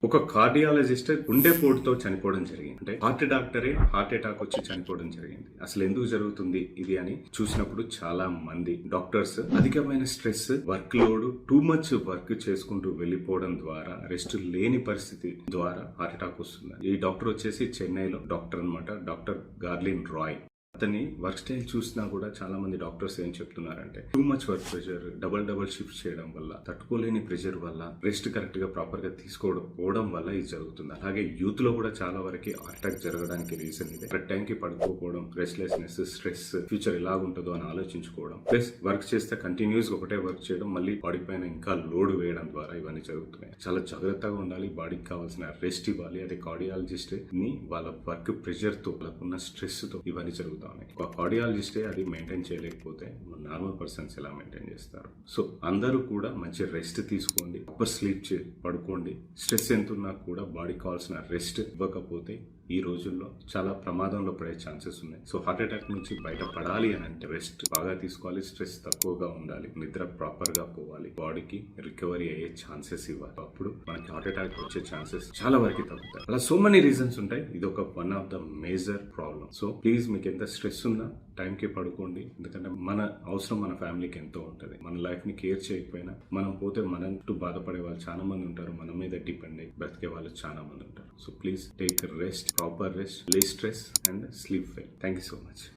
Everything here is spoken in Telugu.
ఒక కార్డియాలజిస్ట్ గుండెపోటుతో చనిపోవడం జరిగింది. అంటే హార్ట్ డాక్టరే హార్ట్ అటాక్ వచ్చి చనిపోవడం జరిగింది. అసలు ఎందుకు జరుగుతుంది ఇది అని చూసినప్పుడు చాలా మంది డాక్టర్స్ అధికమైన stress, work load, too much work చేసుకుంటూ వెళ్ళిపోవడం ద్వారా రెస్ట్ లేని పరిస్థితి ద్వారా హార్ట్ అటాక్ వస్తుంది. ఈ డాక్టర్ వచ్చేసి చెన్నైలో డాక్టర్ అన్నమాట, డాక్టర్ గార్లిన్ రాయ్. అతని వర్క్ స్టైల్ చూసినా కూడా చాలా మంది డాక్టర్స్ ఏం చెప్తున్నారంటే too much work pressure, double shift చేయడం వల్ల, తట్టుకోలేని ప్రెషర్ వల్ల, రెస్ట్ కరెక్ట్ గా ప్రాపర్ గా తీసుకోవడం వల్ల ఇది జరుగుతుంది. అలాగే యూత్ లో కూడా చాలా వరకు హార్ట్ అటాక్ జరగడానికి రీజన్ ఇదే. కరెక్ట్ టైం కి పడుకోకపోవడం, రెస్ట్లెస్నెస్, స్ట్రెస్, ఫ్యూచర్ ఎలాగుంటుందో అని ఆలోచించుకోవడం, ప్లస్ వర్క్ చేస్తే కంటిన్యూస్ ఒకటే వర్క్ చేయడం, మళ్ళీ బాడీ పైన ఇంకా లోడ్ వేయడం ద్వారా ఇవన్నీ జరుగుతున్నాయి. చాలా జాగ్రత్తగా ఉండాలి, బాడీకి కావాల్సిన రెస్ట్ ఇవ్వాలి. అదే కార్డియాలజిస్ట్ ని వాళ్ళ వర్క్ ప్రెషర్ తో, వాళ్ళకున్న స్ట్రెస్ తో ఇవన్నీ జరుగుతాయి. ఒక కార్డియాలజిస్టే అది మెయింటైన్ చేయలేకపోతే నార్మల్ పర్సన్స్ ఎలా మెయింటైన్ చేస్తారు? సో అందరూ కూడా మంచి రెస్ట్ తీసుకోండి, ప్రాపర్ స్లీప్ పడుకోండి. స్ట్రెస్ ఎంత ఉన్నా కూడా బాడీ కావాల్సిన రెస్ట్ ఇవ్వకపోతే ఈ రోజుల్లో చాలా ప్రమాదంలో పడే ఛాన్సెస్ ఉన్నాయి. సో హార్ట్ అటాక్ నుంచి బయటపడాలి అని అంటే రెస్ట్ బాగా తీసుకోవాలి, స్ట్రెస్ తక్కువగా ఉండాలి, నిద్ర ప్రాపర్ గా పోవాలి, బాడీకి రికవరీ అయ్యే ఛాన్సెస్ ఇవ్వాలి. అప్పుడు మనకి హార్ట్ అటాక్ వచ్చే ఛాన్సెస్ చాలా వరకు తగ్గుతాయి. అలా సో మెనీ రీజన్స్ ఉంటాయి. ఇది ఒక one of the major problem. So please, మీకు ఎంత స్ట్రెస్ ఉన్నా టైంకి పడుకోండి. ఎందుకంటే మన అవసరం మన ఫ్యామిలీకి ఎంతో ఉంటుంది. మన లైఫ్ ని కేర్ చేయకపోయినా మనం పోతే మనట్టు బాధపడే వాళ్ళు చాలా మంది ఉంటారు. మన మీద డిపెండ్ అయ్యి బ్రతికే వాళ్ళు చాలా మంది ఉంటారు. So please take rest, proper rest, less stress and sleep well. Thank you so much.